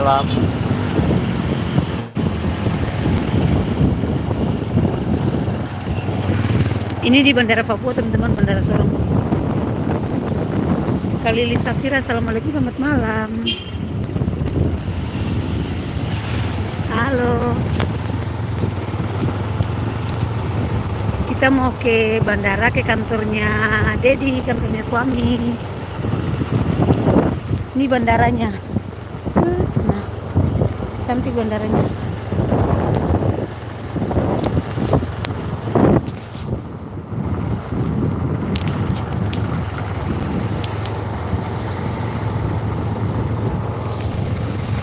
malam. Ini di Bandara Papua teman-teman, Bandara Sorong. Kak Lili Safira, assalamualaikum, selamat malam. Halo. Kita mau ke bandara, ke kantornya Dedi, kantornya suami. Ini bandaranya. Nah, cantik bandaranya.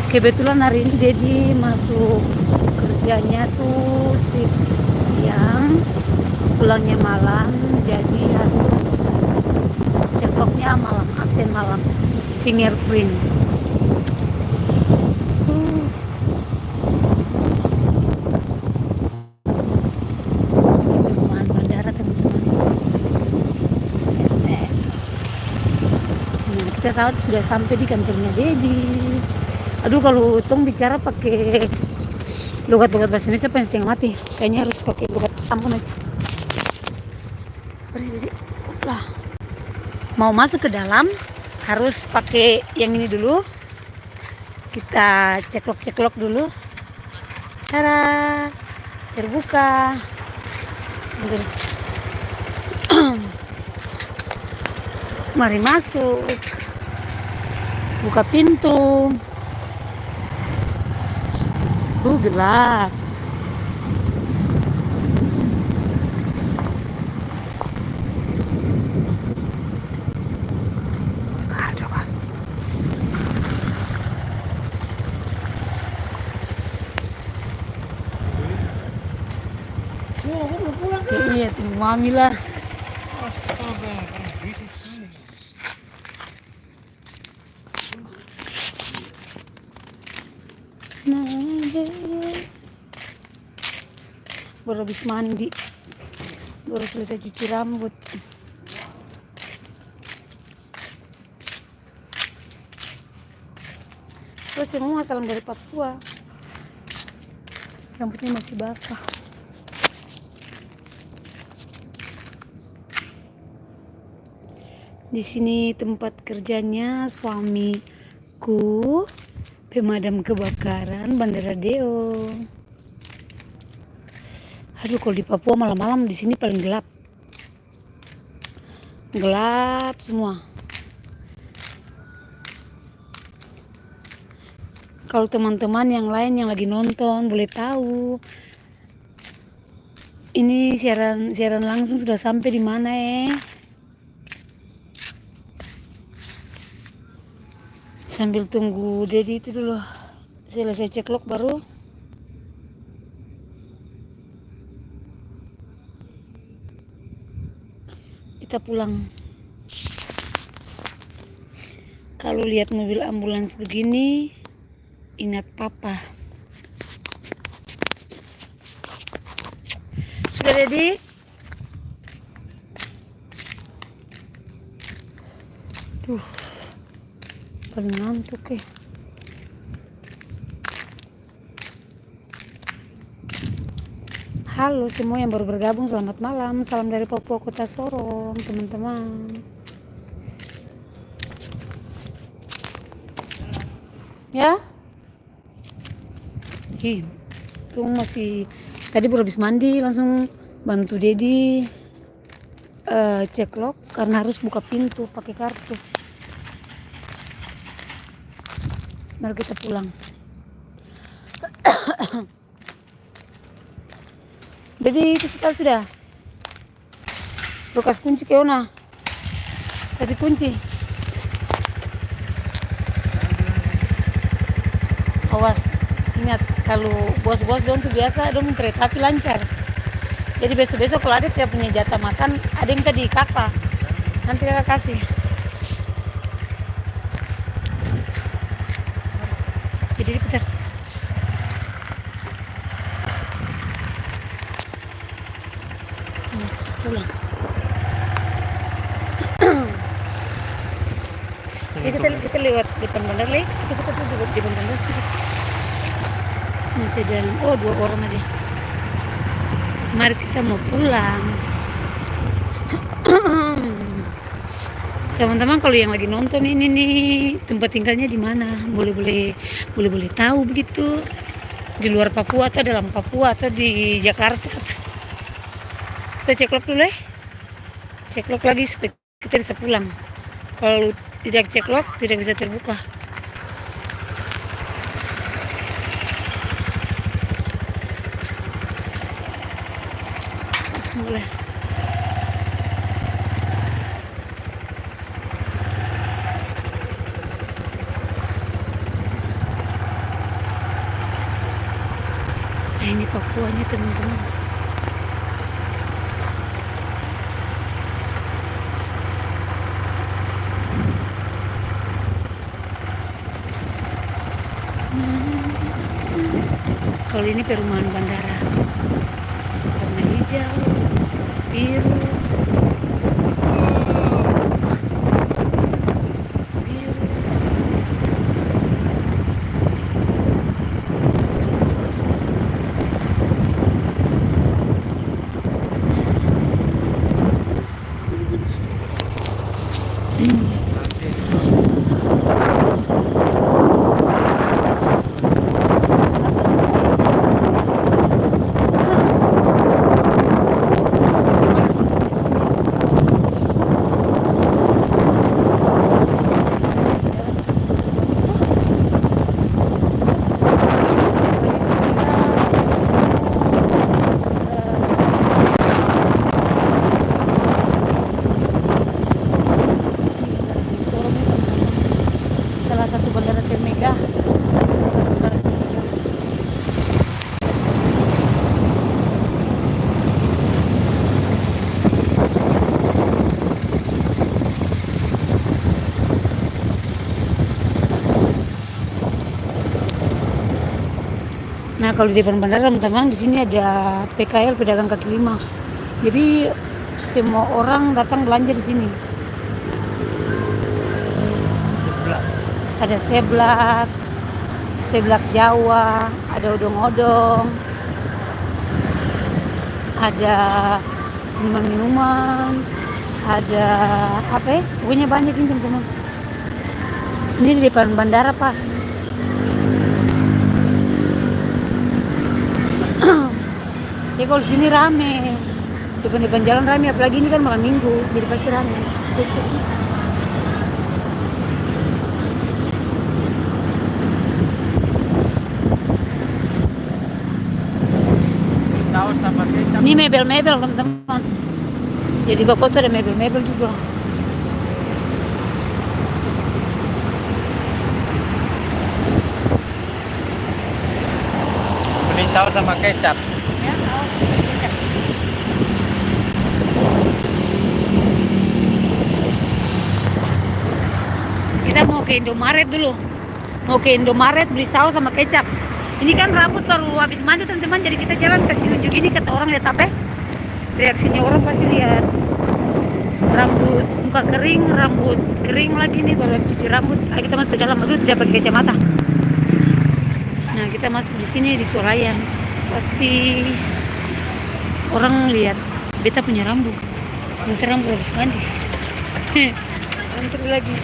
Kebetulan hari ini Dedi masuk kerjanya tuh siang, pulangnya malam, jadi harus cekloknya malam, absen malam, fingerprint. Ini perumahan bandara teman-teman. Set. Nah, kita sudah sampai di kantornya Dedi. Aduh, kalau Tong bicara pakai logat-logat bahasa Indonesia pengen setengah mati. Kayaknya harus pakai logat Ambon aja. Lah. Mau masuk ke dalam harus pakai yang ini dulu. Kita ceklok-ceklok dulu. Tada, terbuka. Mari masuk. Buka pintu. Gelap. Iya, tunggu mami lah. Astaga, panas berisik sekali. Baru habis mandi, baru selesai cuci rambut. Terus semua salam dari Papua. Rambutnya masih basah. Di sini tempat kerjanya suamiku, pemadam kebakaran Bandara Deo. Aduh, kalau di Papua malam-malam di sini paling gelap. Gelap semua. Kalau teman-teman yang lain yang lagi nonton boleh tahu. Ini siaran langsung sudah sampai di mana Sambil tunggu Dedi itu dulu selesai ceklok baru kita pulang. Kalau lihat mobil ambulans begini, ingat papa. Sudah ready? Tuh, paling ngantuk Halo semua yang baru bergabung, selamat malam. Salam dari Papua Kota Sorong, teman-teman. Ya? Tuh masih tadi baru habis mandi, langsung bantu Dedi ceklok karena harus buka pintu pakai kartu. Mari kita pulang. Jadi itu sudah. Lu kasih kunci ke Ona. Kasih kunci. Awas, ingat kalau bos-bos dong tuh biasa dong kereta api lancar. Jadi besok-besok kalau ada dia punya jatah makan, ada yang tadi kakak. Nanti kakak kasih. Jadi diputar. Pulang. Ya, kita lewat depan bandar lagi. Kita tuh lewat depan bandar sedikit. Masih dalam. Oh, 2 orang aja. Mari kita mau pulang. Teman-teman kalau yang lagi nonton ini nih tempat tinggalnya di mana? Boleh tahu begitu. Di luar Papua atau dalam Papua atau di Jakarta. Kita ceklok dulu ya. Ceklok lagi supaya kita bisa pulang. Kalau tidak ceklok tidak bisa terbuka. Boleh. Nah, ini Papuanya teman-teman. Kalau ini perumahan bandara. Warna hijau, biru, biru. Salah satu bandara termegah. Nah, kalau di depan bandara teman-teman di sini ada PKL pedagang kaki lima. Jadi semua orang datang belanja di sini. Ada seblak Jawa, ada odong-odong, ada minuman-minuman, ada apa ya? Pokoknya banyak ini teman-teman. Ini di depan bandara pas. Ya kalau di sini rame, depan-depan jalan rame, apalagi ini kan malam minggu, jadi pasti rame. Saus sama kecap. Ini mebel-mebel teman-teman. Jadi bapak tuh ada mebel-mebel juga. Beli saus sama kecap. Ya, saus, kecap. Kita mau ke Indomaret dulu. Mau ke Indomaret beli saus sama kecap. Ini kan rambut baru habis mandi teman-teman, jadi kita jalan kasih nunjuk ini kata orang lihat apa? Reaksinya orang pasti lihat rambut muka kering, rambut kering lagi nih baru cuci rambut. Ayo kita masuk ke dalam dulu, tidak pakai kacamata. Nah, kita masuk di sini di swalayan. Pasti orang lihat beta punya rambut. Nanti rambut habis mandi. Antri lagi.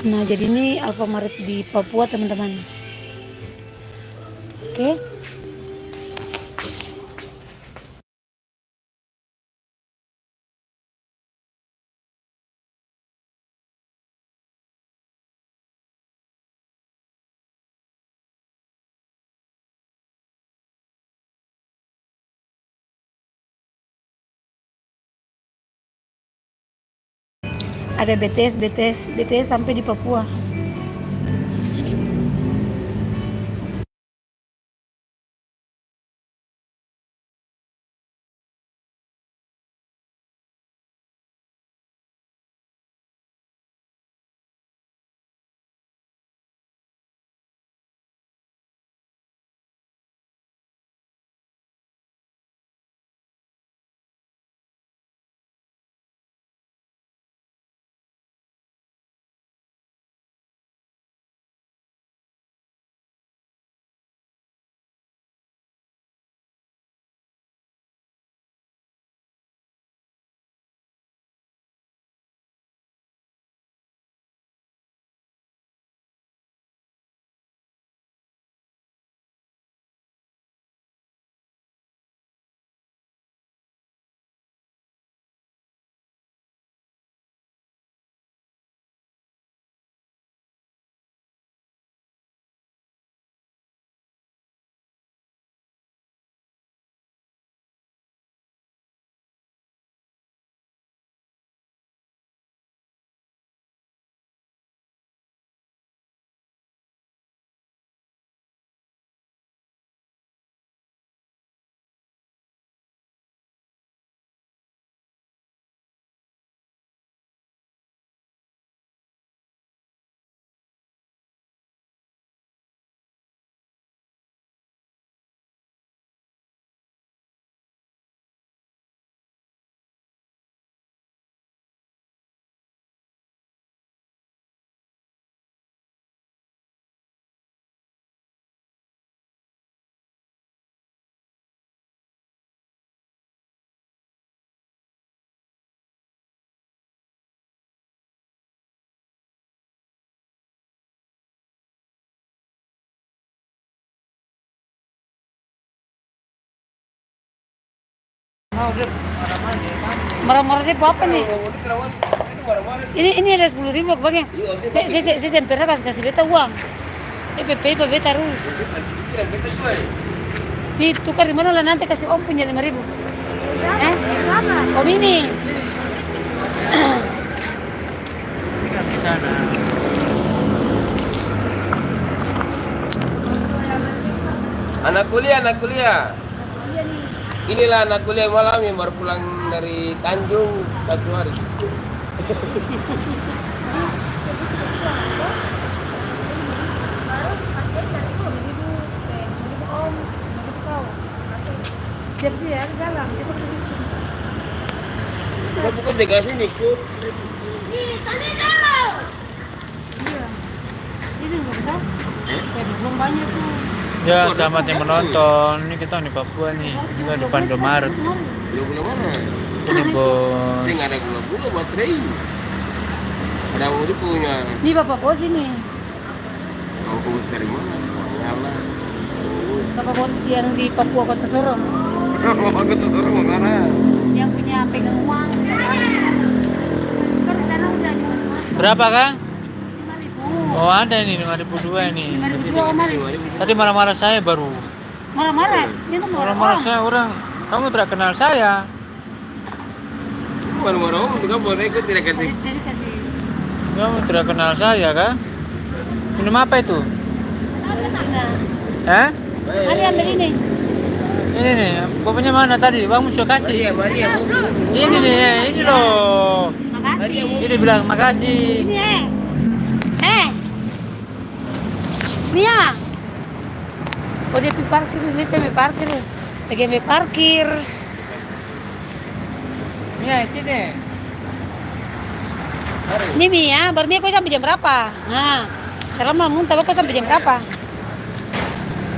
Nah, jadi ini Alfamaret di Papua, teman-teman. Oke. Ada BTS sampai di Papua. Marah-marahnya apa nih? Ini ada 10.000 bang. Saya pernah kasih beta uang. PP terus. Ditukar di mana lah, nanti kasih om punya 5.000. Om ini. Anak kuliah. Inilah anak kuliah malam yang baru pulang dari Tanjung Katuari. Jadi ya dalam. Kau bukan dikasih ikut. Iya. Ini enggak belum banyak tuh. Ya, selamat yang menonton. Ini kita di Papua nih, juga depan Indomaret. Gula mana? Ini bos. Saya nggak ada gula baterai. Ada udah punya. Ini bapak bos ini. Aku cari mana? Nyala. Bapak bos yang di Papua Kota Sorong. Aku tuh suruh mana? Yang punya pegang uang. Kan di sana udah di mas. Berapa kah? 5.000. Oh ada nih 5.002 nih. 5.002 kemarin. Tadi marah-marah saya baru. Marah-marah. Ini tuh Marah-marah saya orang. Kamu tidak kenal saya. Baru-baru juga boleh ikut tidak kasih. Jadi kasih. Kamu tidak kenal saya kah? Minum apa itu? Valentina. Hah? Mari ambil ini. Ini nih, pokoknya mana tadi? Bang Musuh kasih. Maria. Ini nih, ini loh. Makasih. Ini bilang makasih. Ini Mia. Oh dia pergi parkir, ini pergi parkir. Lagi pergi parkir. Mia, sini. Ini Mia, baru Mia kau sampai jam berapa? Nah, sekarang mau muntah, kau sampai jam berapa?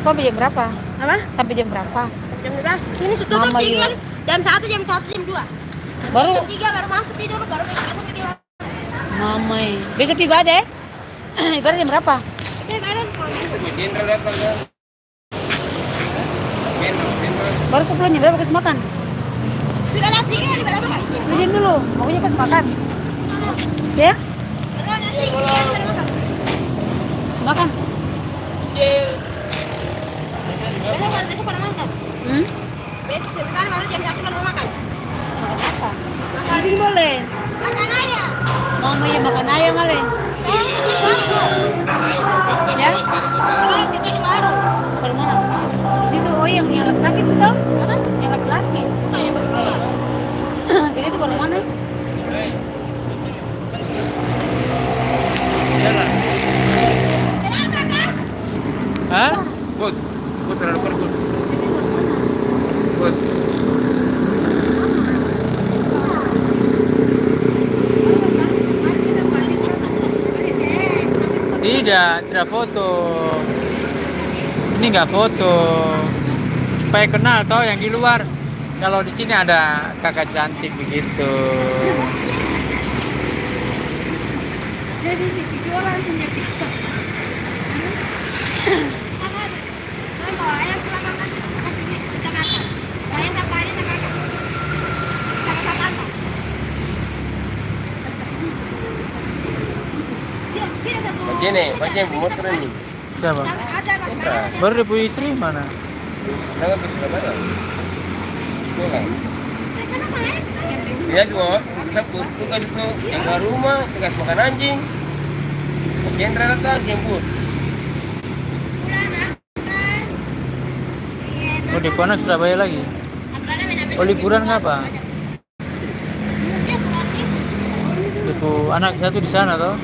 Kau sampai jam berapa? Apa? Sampai jam berapa? Jam berapa? Ini tutup Mama tidur. juga. Jam 1, jam 1, jam 2. Baru Jam 3 baru masuk tidur, baru besok tidur. Mamai. Besok tiba deh. Ibarat jam berapa? Jenderal datang kan. Jenderal. Baru ke pulang jam berapa kasih makan? Sudah nasi kan di mana? Izin dulu, pokoknya kasih makan. Ya? Kalau nasi kan di mana? Makan. Kalau baru itu pada makan. Hmm? Sebentar baru jam 1 baru makan. Makan apa? Di sini boleh. Makan ayam. Mama ya makan ayam kali. Ya? Kalau kita di warung. Kalau mana? Di situ oh yang laki-laki itu tau? Apa? Yang laki-laki. Jadi itu kalau mana? Jalan. Hah? Bos, bos terlalu bos. Bos. Tidak foto. Ini nggak foto. Supaya kenal toh yang di luar. Kalau di sini ada kakak cantik begitu. Jadi jualan punya TikTok. Kalau ayam pulang makan, kita makan. Ayam tak hari tak makan. Tak makan. Begini, bagian motor ini. Siapa? Ada Jenderal. Baru dia punya istri mana? Jangan ke Surabaya. Sekolah. Dia juga sabut tugas itu jaga rumah, tugas makan anjing. Jenderal datang jemput. Oh di Ponok Surabaya lagi. Oh liburan nggak apa? Ibu anak satu di sana toh.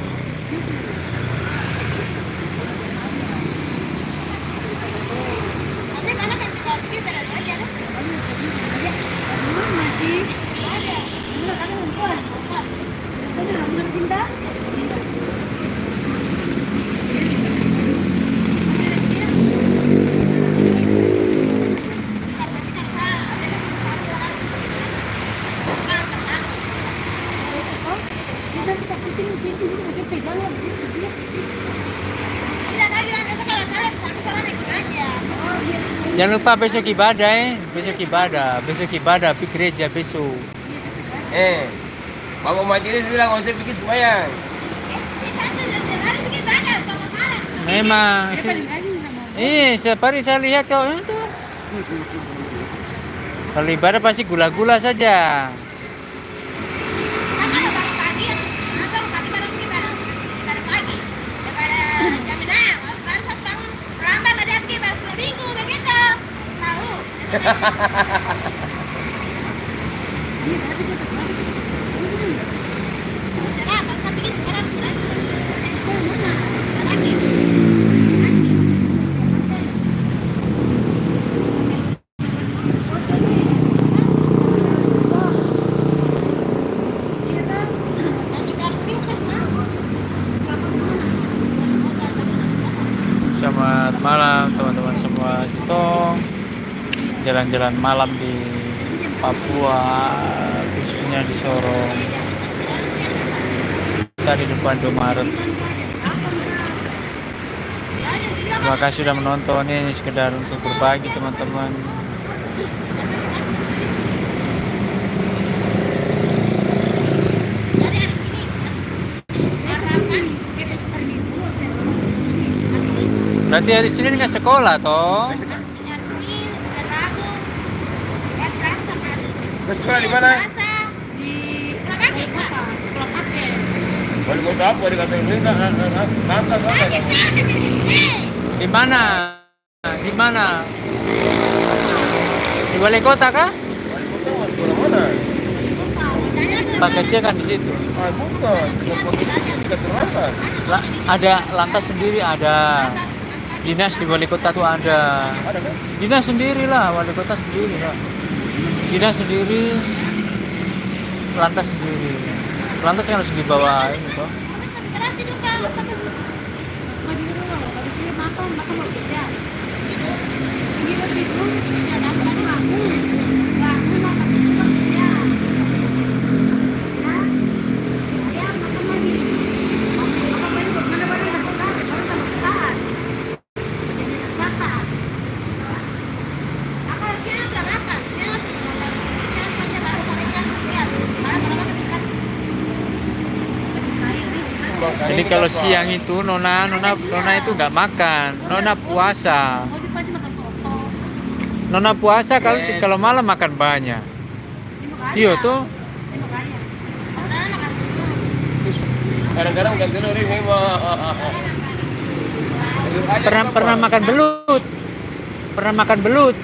Jangan lupa besok ibadah besok ibadah pergi gereja besok. Bapak majelis bilang usah bikin sembahyang. Memang setiap hari saya lihat kau itu. Kalau ibadah pasti gula-gula saja. Selamat malam teman-teman semua. Kita jalan-jalan malam di Papua, khususnya di Sorong. Kita di depan Indomaret. Terima kasih sudah menonton, ini sekedar untuk berbagi teman-teman. Berarti hari Senin nggak sekolah toh? Ke sekolah di mana? Di sekolah paket. Wali kota apa? Di kantor pemerintah. Lantas apa? Di mana? Di mana? Di Balai Kota kah? Wali kota sekolah mana? Pak kecil kan di situ. Bukan. Di kantor lantas. Ada lantas sendiri ada. Dinas di Wali Kota tuh ada. Ada kan? Dinas sendiri lah, Wali Kota sendiri lah. Dinas sendiri, lantas sendiri. Lantas kan harus dibawa ini toh. Jadi kalau siang itu nona itu nggak makan, nona puasa. Oh, dia pasti makan soto. Nona puasa kalau malam makan banyak. Iya tuh. Dia makanya. Kadang-kadang ganti telur ini mah. Pernah makan belut. Pernah makan belut.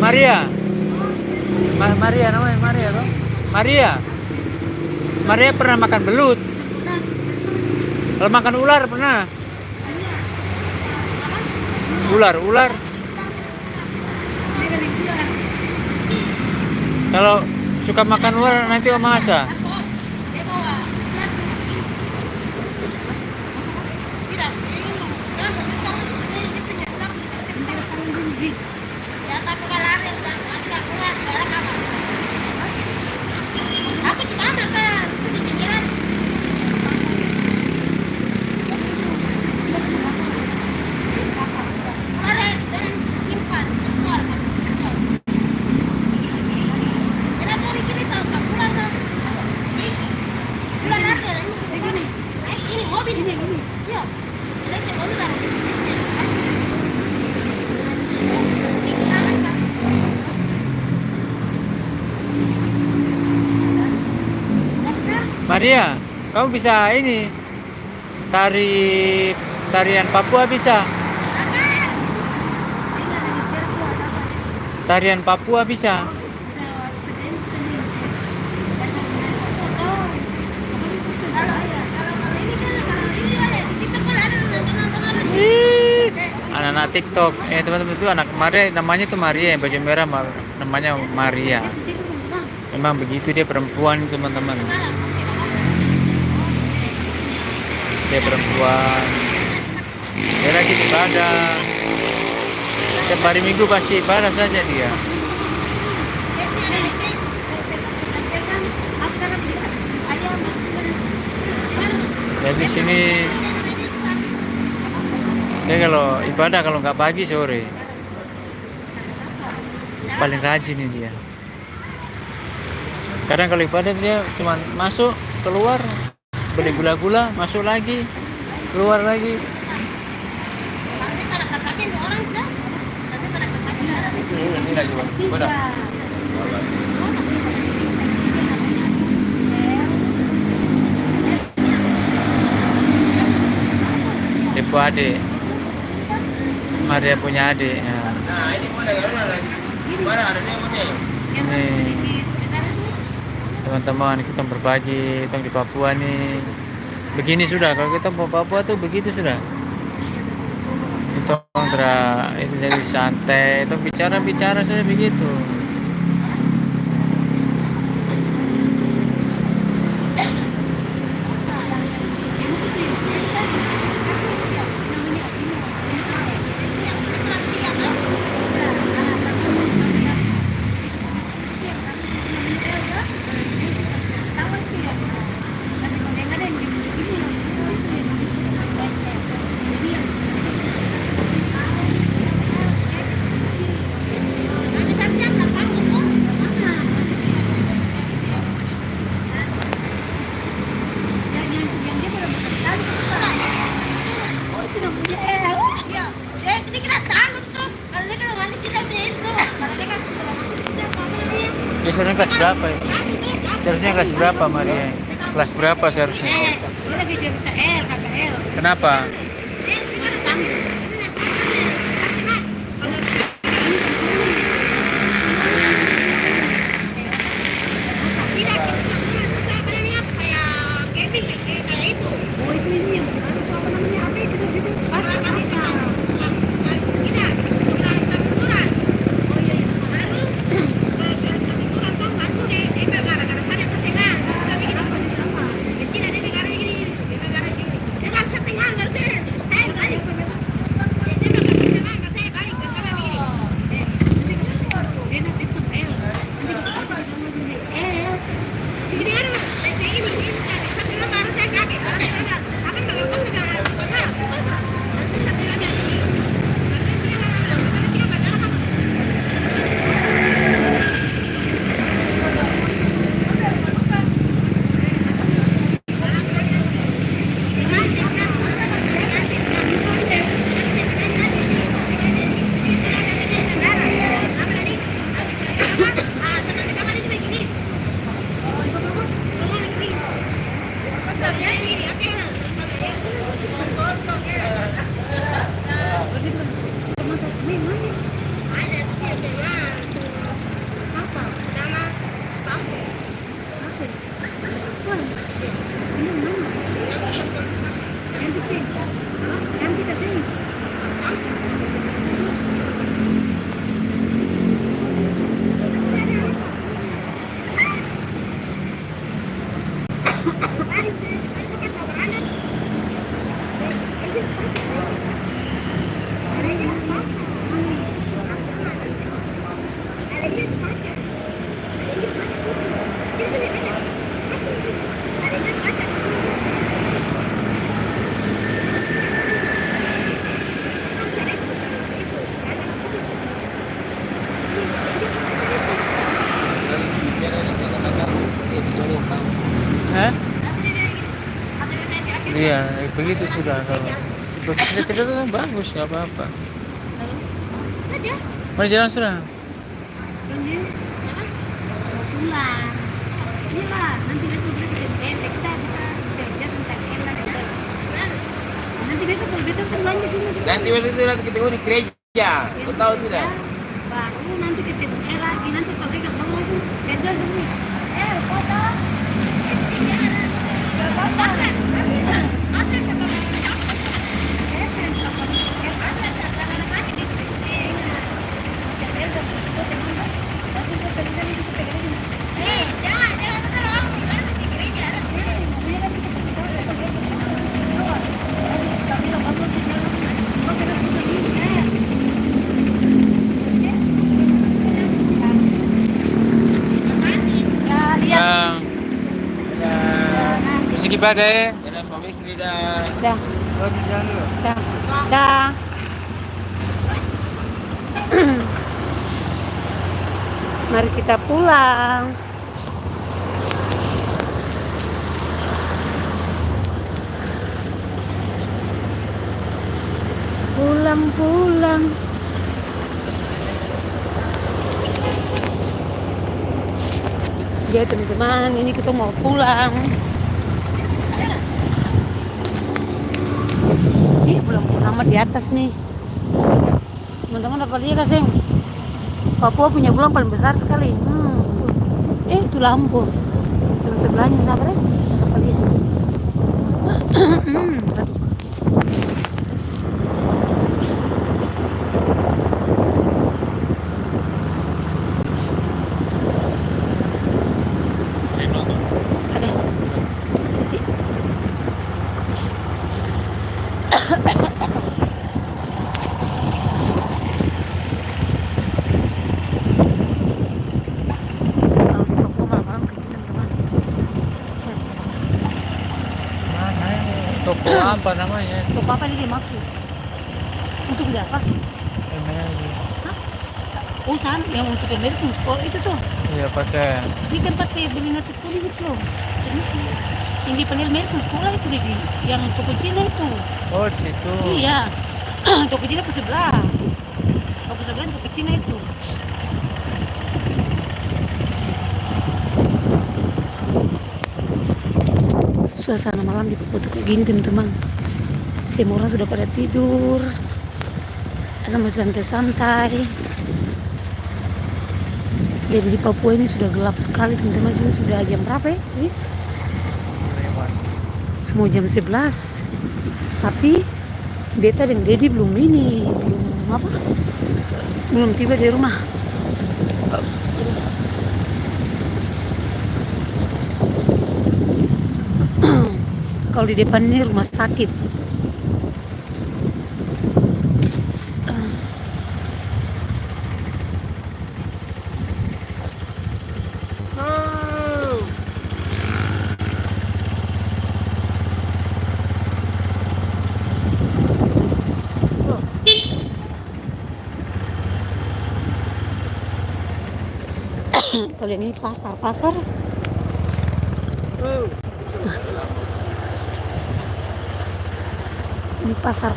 Maria. Maria namanya Maria tuh. Maria pernah makan belut. Kalau makan ular pernah. Ular. Kalau suka makan ular nanti Om Asa. Maria, kamu bisa ini tarian Papua bisa? Tarian Papua bisa? Anak-anak TikTok, teman-teman itu anak Maria, namanya tuh Maria, yang baju merah namanya Maria. Memang begitu, dia perempuan teman-teman. Dia perempuan. Dia lagi ibadah. Setiap hari Minggu pasti ibadah saja dia. Jadi sini dia kalau ibadah kalau nggak pagi sore paling rajin nih dia. Kadang kalau ibadah dia cuma masuk keluar beli gula-gula, masuk lagi keluar lagi. Ini lagi bang. Udah. Depo adik. Maria punya adik. Ya. Nah ini mana lagi? Mana ada dia punya? Ini teman-teman kita berbagi tentang di Papua nih. Begini sudah kalau kita mau Papua tuh begitu sudah. Itu itu jadi santai, itu bicara saja begitu. Dia seharusnya kelas berapa ya? Seharusnya kelas berapa Maria? Kelas berapa seharusnya? Dia lagi cerita KKL. Kenapa? Oh, itu ini yang apa namanya? Apa itu situ? begitu sudah. Kalau begitu tidak tuh bagus, nggak apa-apa. Ada. Mari jalan sudah. Lanjut. Mau pulang. Iya lah, nanti besok kita kita kerja tentang enak. Nanti besok kalau betul kan belanja sini. Nanti waktu itu nanti ketemu di gereja. Kau tahu tidak? Baru nanti ketemu lagi, nanti kalau kita ngomong tuh beda dulu. Foto. Yang Segi badai. Dalam suami istri dah. Dah, Oh, di jalan dulu. dah, dah. Mari kita pulang. Pulang. Jadi teman-teman, ini kita mau pulang. Ih, belum lama di atas nih. Teman-teman dapat lihat kasih. Papua punya bulan paling besar sekali. Itu lampu. Yang sebelahnya sabar ya. Dapat lihat. Ada. Cici. Kalau di Papua malam-malam kayak gitu, teman-teman. Set. Mana ini? Toko apa namanya? Toko apa ini dia maksud? Untuk beli apa? Oh, sana yang untuk American sekolah itu tuh. Iya pakai. Ini kan pakai beli nasi kuning itu loh. Yang di panel American sekolah itu deh, yang toko Cina itu. Oh di situ. Iya. Toko Cina ke sebelah. Toko sebelah toko Cina itu. Suasana malam di Papua tuh kayak gini teman-teman. Semua orang sudah pada tidur. Ada masih santai-santai. Jadi di Papua ini sudah gelap sekali teman-teman. Sini sudah jam berapa ya? Ini semua jam 11. Tapi Beta dan Dedi belum tiba di rumah. Kalau di depan ini rumah sakit. Kalau yang ini pasar. Ini pasar.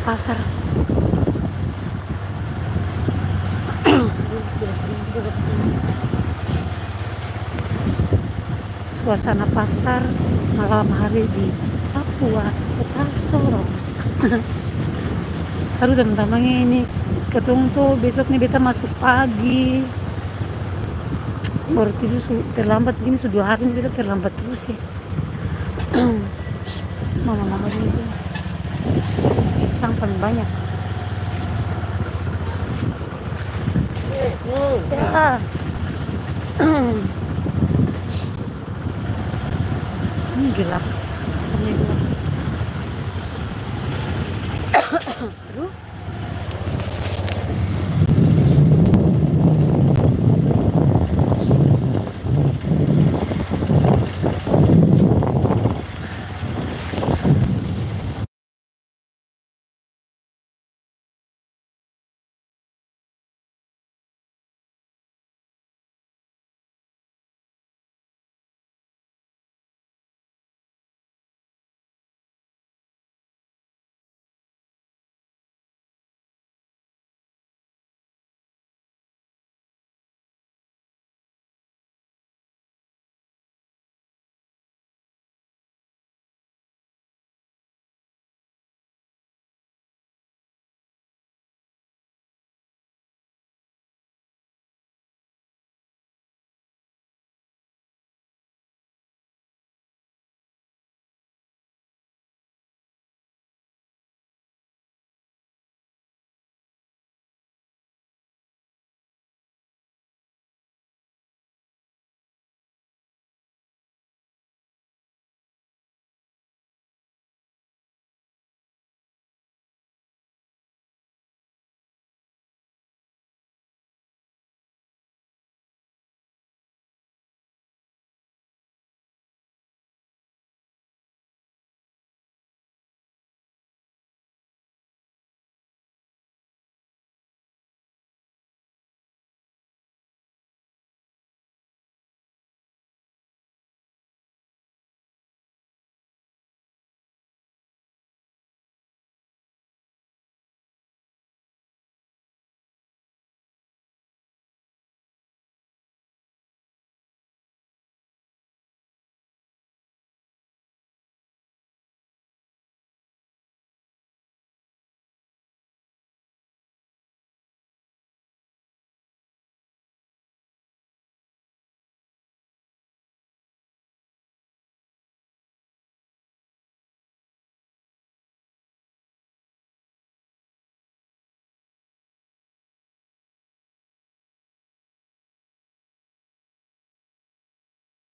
Suasana pasar malam hari di Papua, Kota Sorong. Aduh teman-teman, ini ketemu tuh besok nih Beta masuk pagi. Baru tidur terlambat begini sudah 2 hari ini Beta terlambat terus ya. Mama ini pisang paling banyak. Ya. Ini gelap, pasarnya gelap. Aduh.